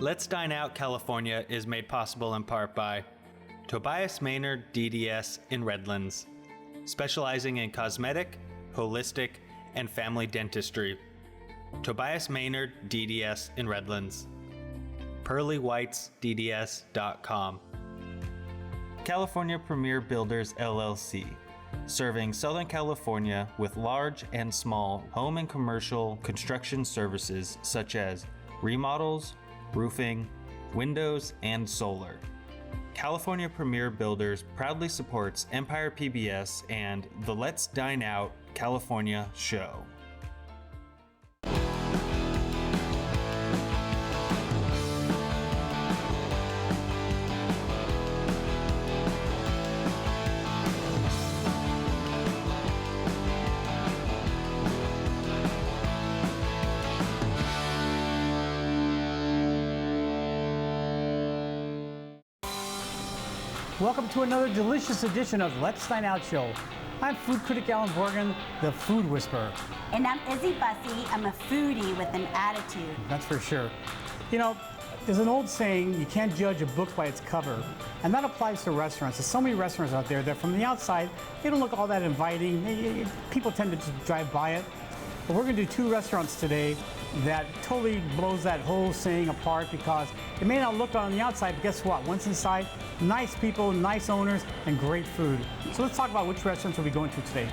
Let's Dine Out California is made possible in part by Tobias Maynard DDS in Redlands, specializing in cosmetic, holistic, and family dentistry. Tobias Maynard DDS in Redlands. PearlyWhitesDDS.com. California Premier Builders LLC, serving Southern California with large and small home and commercial construction services such as remodels, roofing, windows, and solar. California Premier Builders proudly supports Empire PBS and the Let's Dine Out California show. Welcome to another delicious edition of Let's Dine Out Show. I'm food critic Allan Borgen, the Food Whisperer. And I'm Izzy Bussey. I'm a foodie with an attitude. That's for sure. You know, there's an old saying, you can't judge a book by its cover. And that applies to restaurants. There's so many restaurants out there that from the outside, they don't look all that inviting. People tend to just drive by it. But we're going to do two restaurants today that totally blows that whole saying apart, because it may not look on the outside, but guess what? Once inside, nice people, nice owners, and great food. So let's talk about which restaurants we'll be going to today.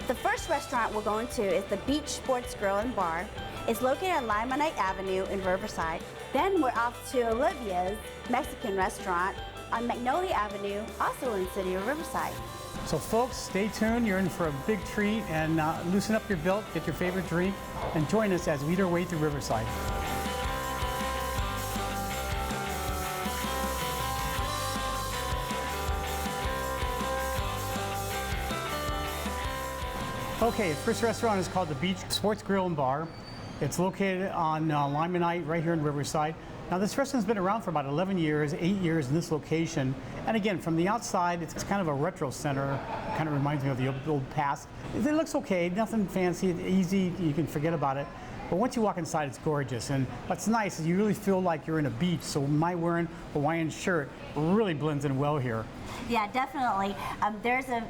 The first restaurant we're going to is the Beach Sports Grill and Bar. It's located on Limonite Avenue in Riverside. Then we're off to Olivia's Mexican restaurant on Magnolia Avenue, also in the city of Riverside. So folks, stay tuned. You're in for a big treat, and loosen up your belt, get your favorite drink, and join us as we eat our way through Riverside. Okay, the first restaurant is called the Beach Sports Grill and Bar. It's located on Limonite, right here in Riverside. Now this restaurant's been around for about 11 years, 8 years in this location. And again, from the outside, it's kind of a retro center. Kind of reminds me of the old past. It looks okay, nothing fancy, easy, you can forget about it. But once you walk inside, it's gorgeous. And what's nice is you really feel like you're in a beach. So my wearing a Hawaiian shirt really blends in well here. Yeah, definitely. There's the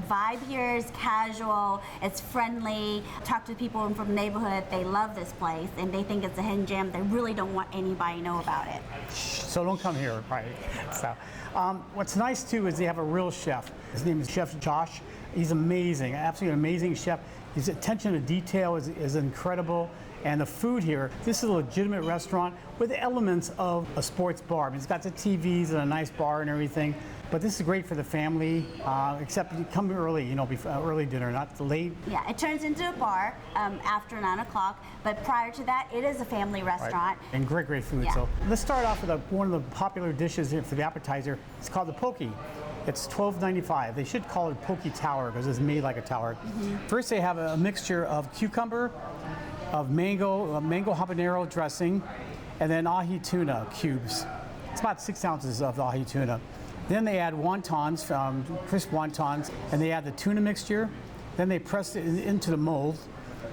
vibe here is casual, it's friendly. Talk to people from the neighborhood, they love this place and they think it's a hidden gem. They really don't want anybody to know about it. So don't come here, right? So, what's nice too is they have a real chef. His name is Chef Josh. He's amazing, absolutely amazing chef. His attention to detail is incredible. And the food here, this is a legitimate restaurant with elements of a sports bar. I mean, it's got the TVs and a nice bar and everything. But this is great for the family, except you come early, you know, before early dinner, not late. Yeah, it turns into a bar after 9 o'clock, but prior to that, it is a family restaurant. Right. And great food. Yeah. So let's start off with one of the popular dishes here for the appetizer. It's called the poke. It's $12.95. They should call it Poke Tower because it's made like a tower. Mm-hmm. First, they have a mixture of cucumber, of mango habanero dressing, and then ahi tuna cubes. It's about 6 ounces of the ahi tuna. Then they add wontons, crisp wontons, and they add the tuna mixture. Then they press it into the mold.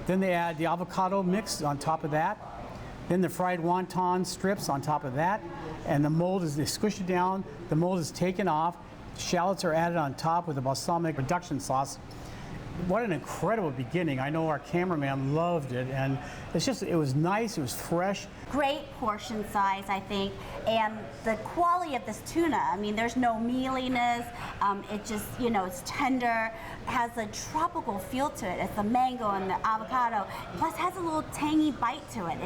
Then they add the avocado mix on top of that. Then the fried wonton strips on top of that. And the mold they squish it down. The mold is taken off. Shallots are added on top with a balsamic reduction sauce. What an incredible beginning. I know our cameraman loved it, and it was nice, it was fresh. Great portion size, I think, and the quality of this tuna, I mean, there's no mealiness, it just, you know, it's tender, has a tropical feel to it. It's the mango and the avocado, plus has a little tangy bite to it.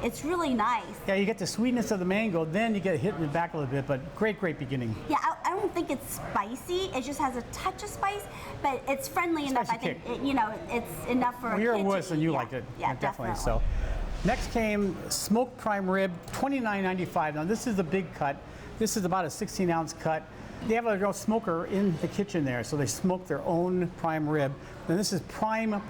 It's really nice. Yeah, you get the sweetness of the mango, then you get hit in the back a little bit, but great beginning. Yeah, I don't think it's spicy, it just has a touch of spice, but it's friendly enough. I think, it's enough for a kid. You're a wuss and you liked it. Yeah, definitely. So, next came smoked prime rib, $29.95. Now this is the big cut. This is about a 16-ounce cut. They have a real smoker in the kitchen there, so they smoke their own prime rib. And this is prime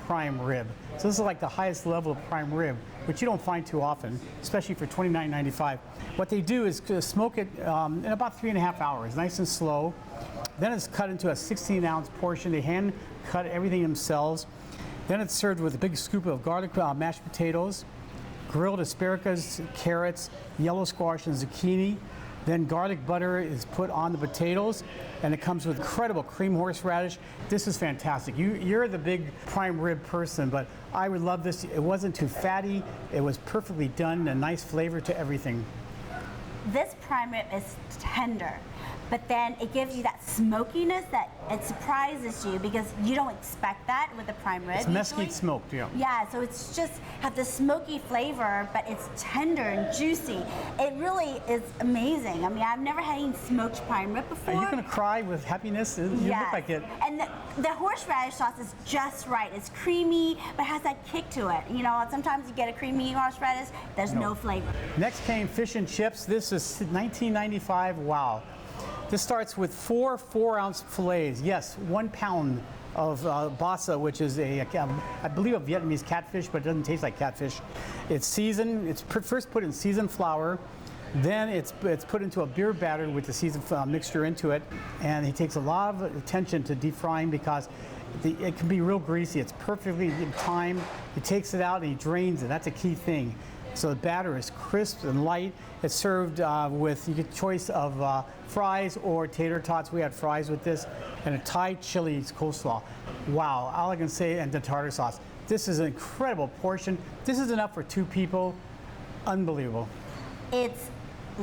rib. So this is like the highest level of prime rib, which you don't find too often, especially for $29.95. What they do is smoke it in about 3.5 hours, nice and slow. Then it's cut into a 16-ounce portion. They hand cut everything themselves. Then it's served with a big scoop of garlic mashed potatoes, grilled asparagus, carrots, yellow squash, and zucchini. Then garlic butter is put on the potatoes, and it comes with incredible cream horseradish. This is fantastic. You're the big prime rib person, but I would love this. It wasn't too fatty. It was perfectly done, a nice flavor to everything. This prime rib is tender, but then it gives you that smokiness that it surprises you because you don't expect that with the prime rib. It's mesquite smoked, yeah. Yeah, so it's just have the smoky flavor, but it's tender and juicy. It really is amazing. I mean, I've never had any smoked prime rib before. Are you going to cry with happiness? You look like it. And the horseradish sauce is just right. It's creamy, but has that kick to it. You know, sometimes you get a creamy horseradish, there's no flavor. Next came fish and chips. This is $19.95. Wow. This starts with 4 4-ounce fillets. Yes, 1 pound of basa, which is I believe a Vietnamese catfish, but it doesn't taste like catfish. It's seasoned. It's first put in seasoned flour. Then it's put into a beer batter with the seasoned mixture into it. And he takes a lot of attention to deep frying because it can be real greasy. It's perfectly in time. He takes it out and he drains it. That's a key thing. So the batter is crisp and light. It's served with, you get choice of fries or tater tots. We had fries with this, and a Thai chili coleslaw. Wow, all I can say, and the tartar sauce. This is an incredible portion. This is enough for 2 people. Unbelievable. It's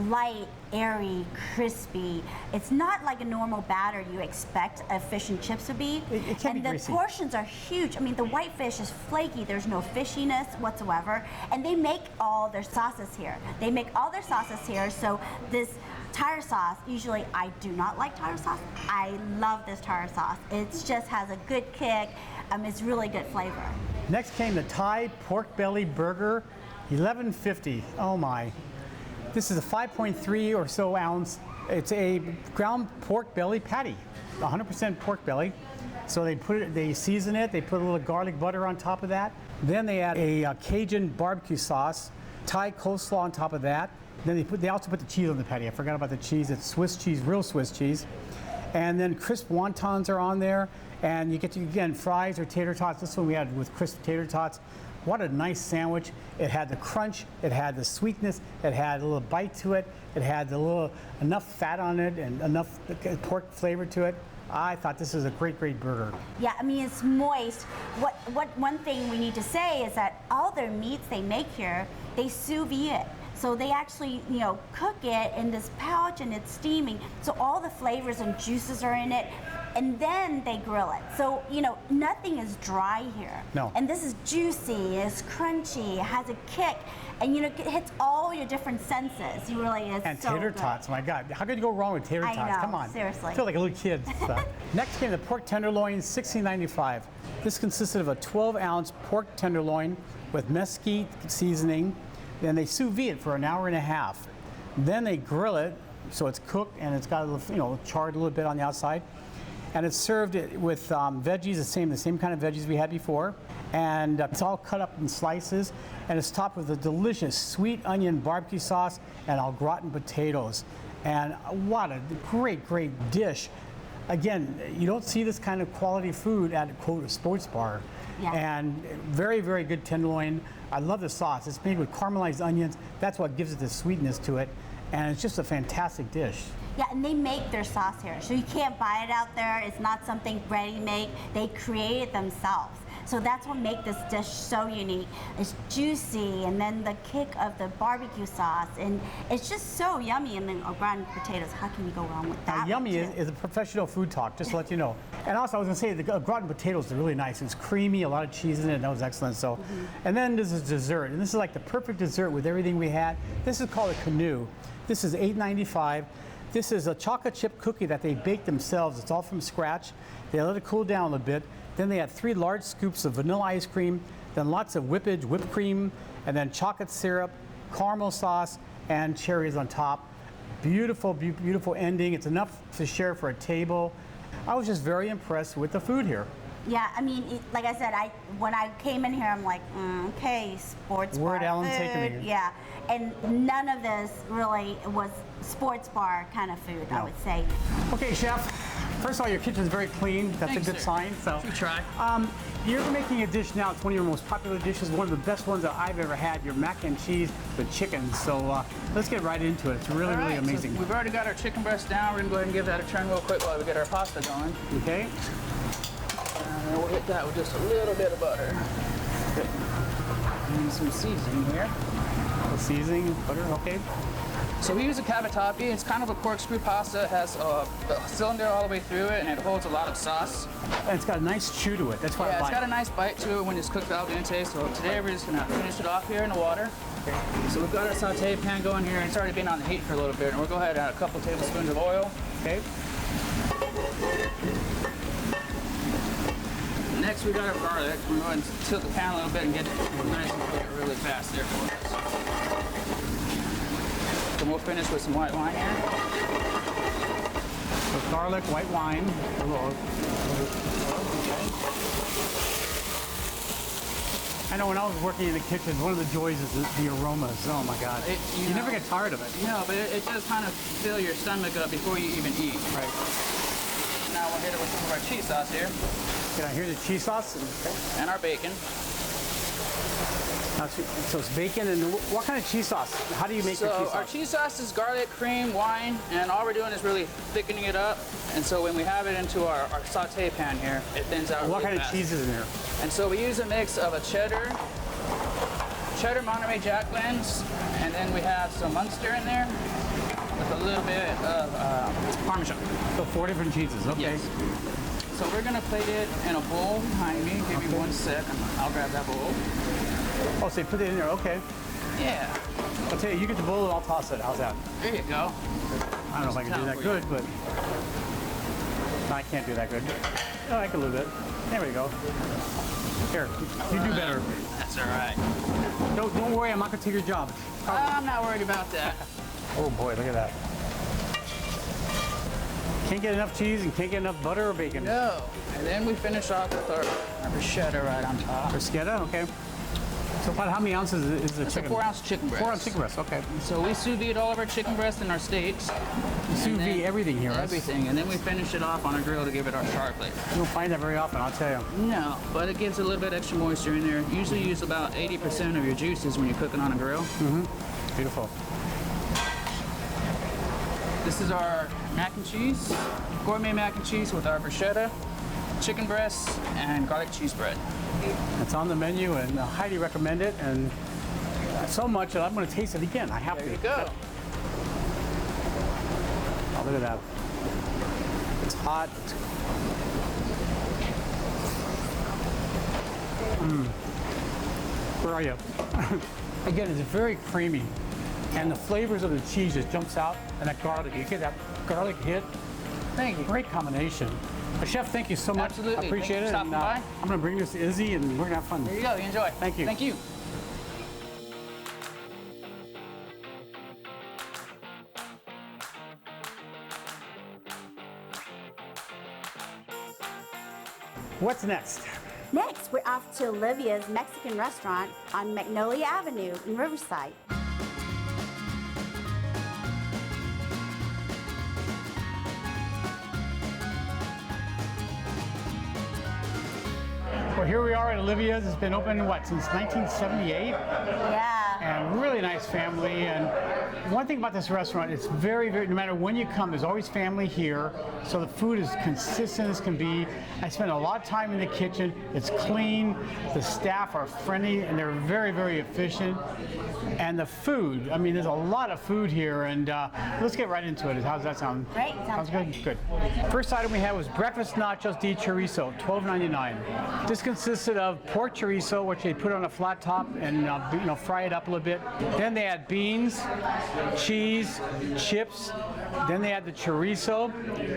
light, airy, crispy. It's not like a normal batter you expect a fish and chips to be. It can be greasy. And the portions are huge. I mean, the white fish is flaky. There's no fishiness whatsoever. And they make all their sauces here. They make all their sauces here. So this tartar sauce, usually I do not like tartar sauce. I love this tartar sauce. It just has a good kick. It's really good flavor. Next came the Thai pork belly burger, $11.50. Oh my. This is a 5.3 or so ounce. It's a ground pork belly patty, 100% pork belly. So they season it. They put a little garlic butter on top of that. Then they add a Cajun barbecue sauce, Thai coleslaw on top of that. Then they also put the cheese on the patty. I forgot about the cheese. It's Swiss cheese, real Swiss cheese. And then crisp wontons are on there. And you get to, again, fries or tater tots. This one we had with crisp tater tots. What a nice sandwich. It had the crunch, it had the sweetness, it had a little bite to it, it had enough fat on it and enough pork flavor to it. I thought this is a great, great burger. Yeah, I mean, it's moist. One thing we need to say is that all their meats they make here, they sous vide it. So they actually, cook it in this pouch and it's steaming. So all the flavors and juices are in it. And then they grill it. So, nothing is dry here. No. And this is juicy, it's crunchy, it has a kick, and it hits all your different senses. You really, it's and so tater good. Tots, my God. How could you go wrong with tater tots? I know, Come on. seriously. I feel like a little kid. Next came the pork tenderloin, $16.95. This consisted of a 12-ounce pork tenderloin with mesquite seasoning. Then they sous vide it for an hour and a half. Then they grill it, so it's cooked and it's got a little, charred a little bit on the outside. And it's served with veggies, the same kind of veggies we had before. And it's all cut up in slices. And it's topped with a delicious sweet onion barbecue sauce and au gratin potatoes. And what a great, great dish. Again, you don't see this kind of quality food at, quote, a sports bar. Yeah. And very, very good tenderloin. I love the sauce. It's made with caramelized onions. That's what gives it the sweetness to it. And it's just a fantastic dish. Yeah, and they make their sauce here. So you can't buy it out there. It's not something ready-made. They create it themselves. So that's what makes this dish so unique. It's juicy, and then the kick of the barbecue sauce, and it's just so yummy. And then au gratin potatoes, how can you go wrong with that? Yummy is a professional food talk, just to let you know. And also, I was going to say, the au gratin potatoes are really nice. It's creamy, a lot of cheese in it, and that was excellent. So, and then this is dessert, and this is like the perfect dessert with everything we had. This is called a canoe. This is $8.95. This is a chocolate chip cookie that they bake themselves. It's all from scratch. They let it cool down a bit. Then they add 3 large scoops of vanilla ice cream, then lots of whipped cream, and then chocolate syrup, caramel sauce, and cherries on top. Beautiful, beautiful ending. It's enough to share for a table. I was just very impressed with the food here. Yeah, I mean, like I said, when I came in here, I'm like, okay, sports bar Where'd Allan food. take me? Yeah, and none of this really was sports bar kind of food, No. I would say. Okay, chef, First of all, your kitchen's very clean. That's Thanks, a good sir. sign. So, We try. you're making a dish now. It's one of your most popular dishes. One of the best ones that I've ever had. Your mac and cheese with chicken. So let's get right into it. It's really, really amazing. So we've already got our chicken breast down. We're gonna go ahead and give that a turn real quick while we get our pasta going. Okay. And we'll hit that with just a little bit of butter. And some seasoning here. The seasoning, butter. Okay. So we use a cavatappi. It's kind of a corkscrew pasta. It has a cylinder all the way through it, and it holds a lot of sauce. And it's got a nice chew to it. That's why I Yeah, it's like got a it. nice bite to it when it's cooked al dente. So today we're just gonna finish it off here in the water. Okay. So we've got our saute pan going here, and it's already been on the heat for a little bit. And we'll go ahead and add a couple tablespoons of oil. Okay. Next, we got our garlic. We're going to tilt the pan a little bit and get it nice and cook it really fast there for us. Then we'll finish with some white wine here. So garlic, white wine. A little. I know when I was working in the kitchen, one of the joys is the aromas. Oh my God. You never get tired of it. No, but it does kind of fill your stomach up before you even eat. Right. Now we'll hit it with some of our cheese sauce here Can I hear the cheese sauce? and our bacon. So it's bacon, and what kind of cheese sauce? How do you make your cheese So sauce? our cheese sauce is garlic, cream, wine, and all we're doing is really thickening it up. And so when we have it into our saute pan here, it thins out What really kind of fast. cheese is in there? And so we use a mix of a cheddar Monterey Jack blends, and then we have some Munster in there with a little bit of Parmesan. So 4 different cheeses. Okay. Yes. So we're gonna plate it in a bowl behind me. Give me 1 sec. I'll grab that bowl. Oh, so you put it in there. Okay. Yeah. I'll tell you, you get the bowl and I'll toss it. How's that? There you go. I don't know if I can do that good, but no, I can't do that good. Oh, I can a little bit. There we go. Here, you do better. That's all right. Don't worry, I'm not gonna take your job. I'm not worried about that. Oh boy, look at that. Can't get enough cheese and can't get enough butter or bacon. No. And then we finish off with our bruschetta right on top. Bruschetta, okay. So about how many ounces is the It's a chicken? 4-ounce chicken breast. 4 ounce chicken breast, okay. So we sous vide all of our chicken breasts and our steaks. Sous vide everything here, right? Everything. And then we finish it off on our grill to give it our sharp flavor. You don't find that very often, I'll tell you. No, but it gives a little bit extra moisture in there. Usually use about 80% of your juices when you're cooking on a grill. Beautiful. This is our mac and cheese, gourmet mac and cheese with our bruschetta, chicken breasts, and garlic cheese bread. It's on the menu and I highly recommend it, and so much that I'm going to taste it again. I have There to. you go. Oh, look at that. It's hot. Where are you? Again, it's very creamy, and the flavors of the cheese just jumps out, and that garlic. You get that garlic hit. Thank you. Great combination. Chef, thank you so much. Absolutely. I appreciate Thank you it. for stopping by. I'm going to bring this to Izzy, and we're going to have fun. There you go. You enjoy. Thank you. Thank you. What's next? Next, we're off to Olivia's Mexican restaurant on Magnolia Avenue in Riverside. Well, here we are at Olivia's. It's been open, what, since 1978? Yeah. And really nice family. And one thing about this restaurant, it's very, very, no matter when you come, there's always family here. So the food is consistent as can be. I spend a lot of time in the kitchen. It's clean. The staff are friendly and they're very, very efficient. And the food, I mean, there's a lot of food here. And let's get right into it. How does that sound? Great, sounds good? Good. First item we had was breakfast nachos de chorizo, $12.99. This consisted of pork chorizo, which they put on a flat top and fry it up a little bit. Then they add beans, cheese, chips. Then they add the chorizo,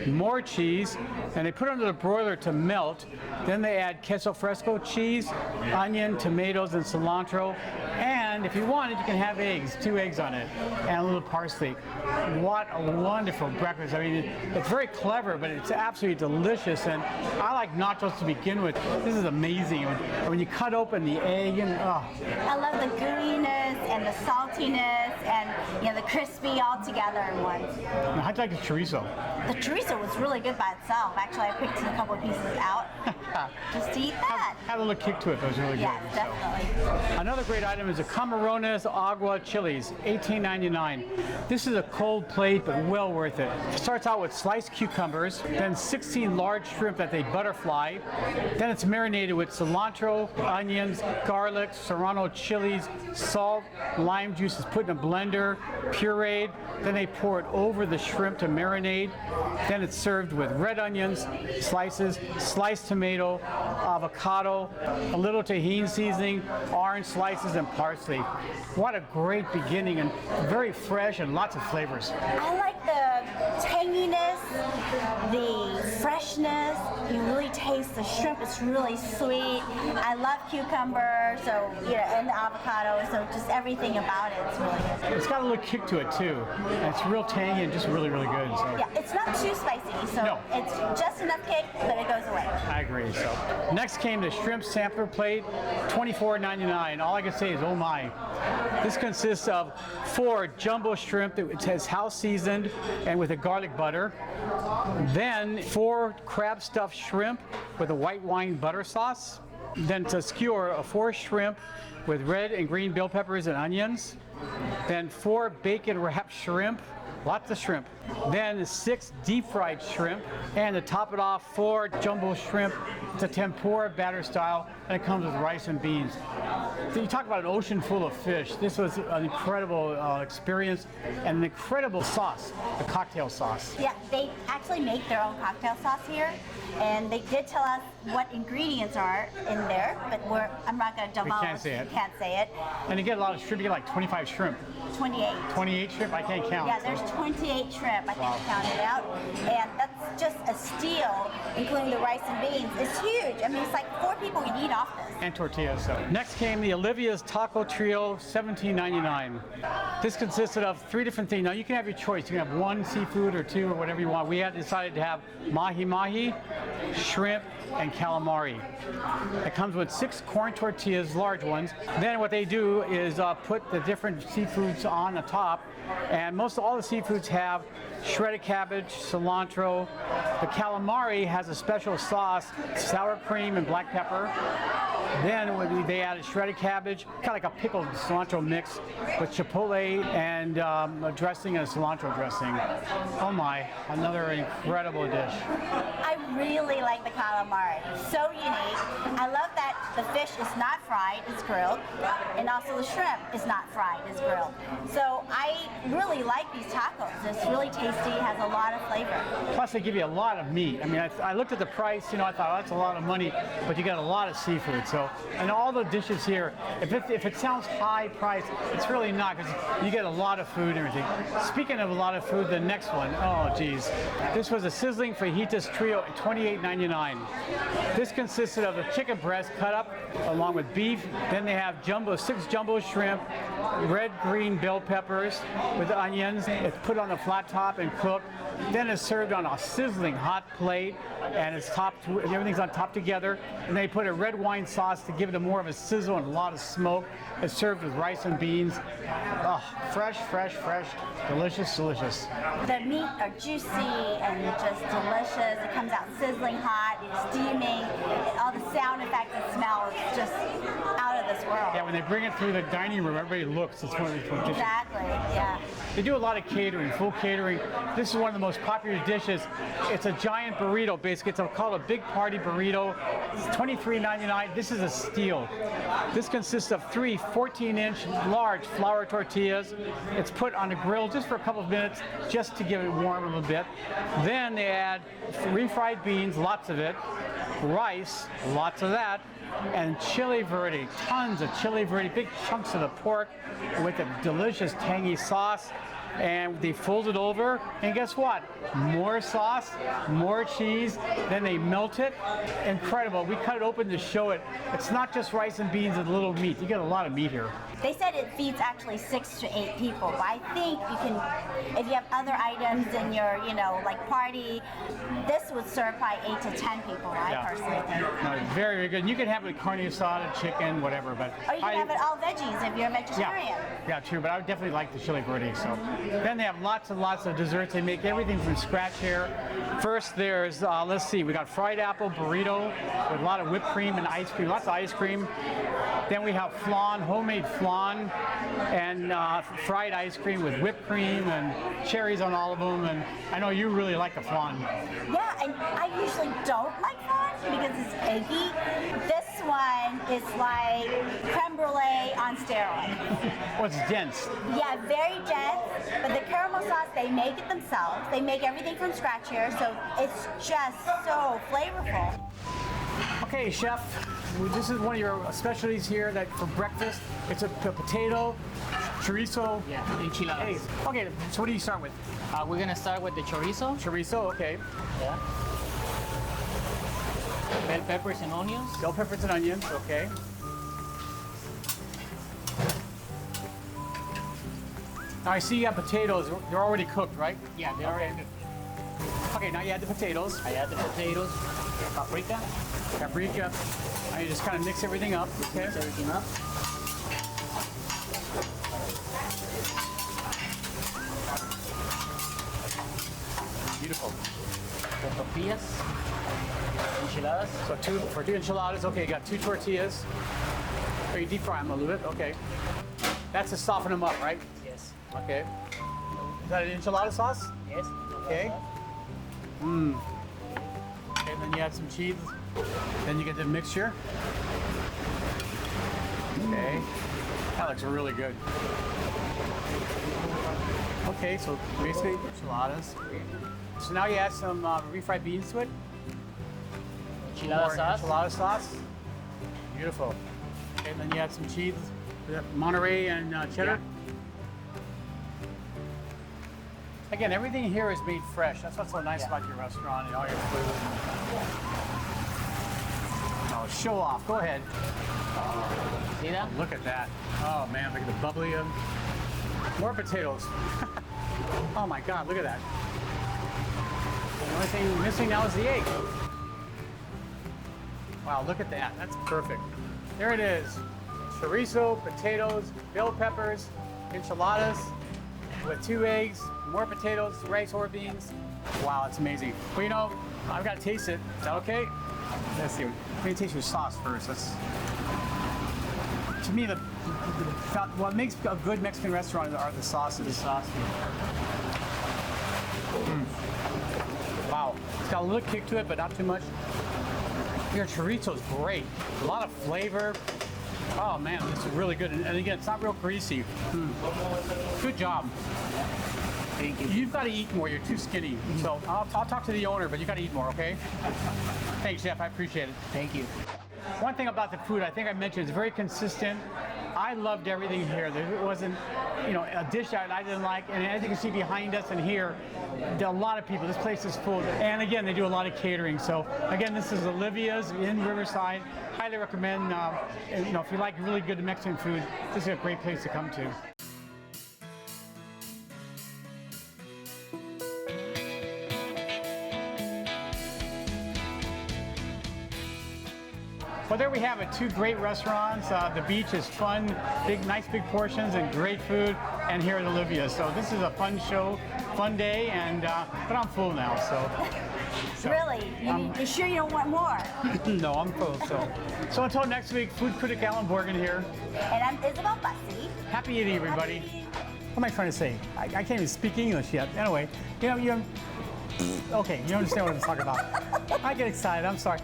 more cheese, and they put it under the broiler to melt. Then they add queso fresco cheese, onion, tomatoes, and cilantro. And if you wanted, you can have eggs, 2 eggs on it, and a little parsley. What a wonderful breakfast. I mean, it's very clever, but it's absolutely delicious. And I like nachos to begin with. This is amazing. When you cut open the egg, and oh. I love the gooiness and the saltiness saltiness and the crispy all together in one. Now, how'd you like the chorizo? The chorizo was really good by itself. Actually, I picked a couple of pieces out just to eat that. Had a little kick to it. That was really Yes, good. definitely. Another great item is the Camarones Agua Chilies, $18.99. This is a cold plate, but well worth it. It starts out with sliced cucumbers, then 16 large shrimp that they butterfly. Then it's marinated with cilantro, onions, garlic, serrano chilies, salt, lime juice is put in a blender, pureed. Then they pour it over the shrimp to marinate. Then it's served with red onions, slices, sliced tomato, avocado, a little tahini seasoning, orange slices, and parsley. What a great beginning, and very fresh and lots of flavors. I like the tanginess, the freshness. You really taste the shrimp. It's really sweet. I love cucumber, so and the avocado. So just everything about it is really good. It's got a little kick to it too. And it's real tangy and just really, really good. So. Yeah, it's not too spicy, so No. it's just enough kick, but it goes away. I agree. So next came the shrimp sampler plate, $24.99. All I can say is, oh my. This consists of 4 jumbo shrimp that it says house seasoned and with a garlic butter. Then 4 crab stuffed shrimp with a white wine butter sauce. Then to skewer, 4 shrimp with red and green bell peppers and onions. Then 4 bacon wrapped shrimp. Lots of shrimp. Then 6 deep fried shrimp, and to top it off, 4 jumbo shrimp. It's a tempura batter style, and it comes with rice and beans. So you talk about an ocean full of fish. This was an incredible experience, and an incredible sauce, the cocktail sauce. Yeah, they actually make their own cocktail sauce here, and they did tell us what ingredients are in there, but I'm not going to divulge. We can't say it. Can't say it. And you get a lot of shrimp. You get like 25 shrimp. 28. 28 shrimp? I can't count. Yeah, there's 28 shrimp. I think counted out, and that's just a steal, including the rice and beans. It's huge. I mean, it's like 4 people can eat off this. And tortillas. So next came the Olivia's Taco Trio, $17.99. This consisted of 3 different things. Now you can have your choice. You can have 1 seafood or 2 or whatever you want. We had decided to have mahi-mahi, shrimp, and calamari. It comes with 6 corn tortillas, large ones. Then what they do is put the different seafoods on the top, and most all the seafoods have shredded cabbage, cilantro. The calamari has a special sauce, sour cream and black pepper. Then they added shredded cabbage, kind of like a pickled cilantro mix with chipotle and a dressing and a cilantro dressing. Oh my, another incredible dish. I really like the calamari. So unique. I love that the fish is not fried, it's grilled, and also the shrimp is not fried, it's grilled. So I really like these tacos. It's really tasty, it has a lot of flavor. Plus they give you a lot of meat. I mean, I looked at the price, I thought, oh, that's a lot of money, but you got a lot of seafood. So, and all the dishes here, if it sounds high price, it's really not, because you get a lot of food and everything. Speaking of a lot of food, the next one, oh geez. This was a sizzling fajitas trio at $28.99. This consisted of a chicken breast cut up along with beef. Then they have 6 jumbo shrimp, red green bell peppers with onions. It's put on a flat top and cooked. Then it's served on a sizzling hot plate, and it's everything's on top together. And they put a red wine sauce to give it more of a sizzle and a lot of smoke. It's served with rice and beans. Oh, fresh, fresh, fresh, delicious, delicious. The meat are juicy and just delicious. It comes out sizzling hot, steaming. All the sound effects and smells just out of this world. Yeah, when they bring it through the dining room, everybody looks. It's one of these dishes. Exactly, yeah. They do a lot of catering, full catering. This is one of the most popular dishes. It's a giant burrito, basically. It's called a big party burrito. It's $23.99. This is a steal. This consists of 3 14-inch large flour tortillas. It's put on the grill just for a couple of minutes, just to give it warm a little bit. Then they add refried beans, lots of it, rice, lots of that, and chili verde, tons of chili verde, big chunks of the pork with a delicious tangy sauce. and they fold it over, and guess what? More sauce, more cheese, then they melt it. Incredible. We cut it open to show it. It's not just rice and beans and a little meat. You get a lot of meat here. They said it feeds actually 6 to 8 people, but I think you can, if you have other items in your, like party, this would serve probably 8 to 10 people, I personally think. No, very, very good. And you can have it with carne asada, chicken, whatever. But or you can have it all veggies if you're a vegetarian. Yeah, true, but I would definitely like the chili verde. So then they have lots and lots of desserts. They make everything from scratch here. First, there's, let's see, we got fried apple burrito with a lot of whipped cream and ice cream, lots of ice cream. Then we have flan, homemade flan, and fried ice cream with whipped cream and cherries on all of them. And I know you really like the flan. Yeah, and I usually don't like flan because it's eggy. This one is like creme brulee on steroids. Well, it's dense. Yeah, very dense, but the caramel sauce, they make it themselves. They make everything from scratch here, so it's just so flavorful. Okay, chef, this is one of your specialties here that for breakfast. It's a potato, chorizo. Yeah, enchiladas. Hey, okay, so what do you start with? We're gonna start with the chorizo. Chorizo, okay. Yeah. Bell peppers and onions. Bell peppers and onions, okay. Now I see you have potatoes. They're already cooked, right? Yeah, they're already cooked. Okay, now you add the potatoes. I add the potatoes, paprika. Paprika. Now you just kind of mix everything up, okay? Mix everything up. Beautiful. The tortillas, enchiladas. So for two enchiladas, okay, you got 2 tortillas. So you deep fry them a little bit, okay. That's to soften them up, right? Yes. Okay. Is that an enchilada sauce? Yes. Okay. Okay, then you add some cheese. Then you get the mixture. Okay. That looks really good. Okay, so basically enchiladas. So now you add some refried beans to it. Enchilada sauce. Enchilada sauce. Beautiful. Okay, then you add some cheese, Monterey and cheddar. Yeah. Again, everything here is made fresh. That's what's so nice about your restaurant and all your food. Oh, show off. Go ahead. See that? Look at that. Oh man, look at the bubbly. More potatoes. Oh my God, look at that. The only thing missing now is the egg. Wow, look at that. That's perfect. There it is. Chorizo, potatoes, bell peppers, enchiladas with 2 eggs, more potatoes, rice or beans. Wow, that's amazing. Well, I've got to taste it. Is that okay? Let's see. Let me taste your sauce first. To me, what makes a good Mexican restaurant are the sauces. The sauce. Wow. It's got a little kick to it, but not too much. Your chorizo is great. A lot of flavor. Oh man, this is really good. And again, it's not real greasy. Good job. Thank you. You've got to eat more. You're too skinny. So I'll talk to the owner, but you got to eat more, okay? Thanks, Chef. I appreciate it. Thank you. One thing about the food, I think I mentioned, it's very consistent. I loved everything here. There wasn't, a dish that I didn't like. And as you can see behind us and here, there are a lot of people. This place is full. And again, they do a lot of catering. So again, this is Olivia's in Riverside. Highly recommend, if you like really good Mexican food, this is a great place to come to. Well, there we have it. 2 great restaurants. The beach is fun, nice big portions and great food. And here at Olivia. So this is a fun show, fun day, and but I'm full now. So Really? You sure you don't want more? no, I'm full. So until next week, food critic Allan Borgen here. And I'm Isabel Bussey. Happy eating, everybody. Happy- What am I trying to say? I can't even speak English yet. Anyway, okay, you understand what I'm talking about. I get excited. I'm sorry.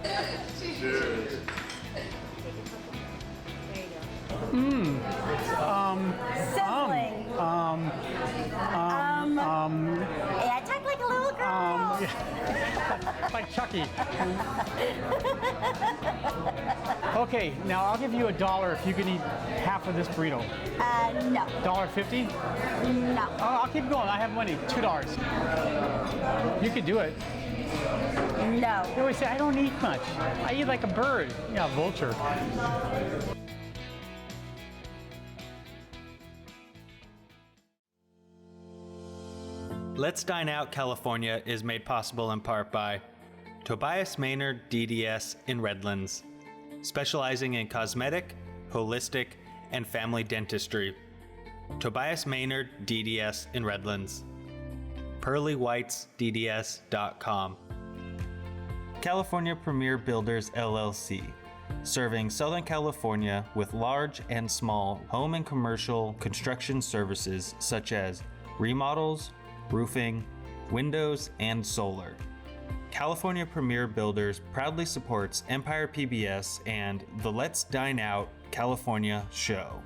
Sizzling. Yeah, I talk like a little girl. Like Chucky. Okay, now I'll give you $1 if you can eat half of this burrito. No. $1.50? No. Oh, I'll keep going. I have money. $2. You could do it. No. They always say, I don't eat much. I eat like a bird. Yeah, a vulture. Let's Dine Out California is made possible in part by Tobias Maynard DDS in Redlands, specializing in cosmetic, holistic, and family dentistry. Tobias Maynard DDS in Redlands. PearlyWhitesDDS.com. California Premier Builders LLC, serving Southern California with large and small home and commercial construction services such as remodels, roofing, windows, and solar. California Premier Builders proudly supports Empire PBS and the Let's Dine Out California show.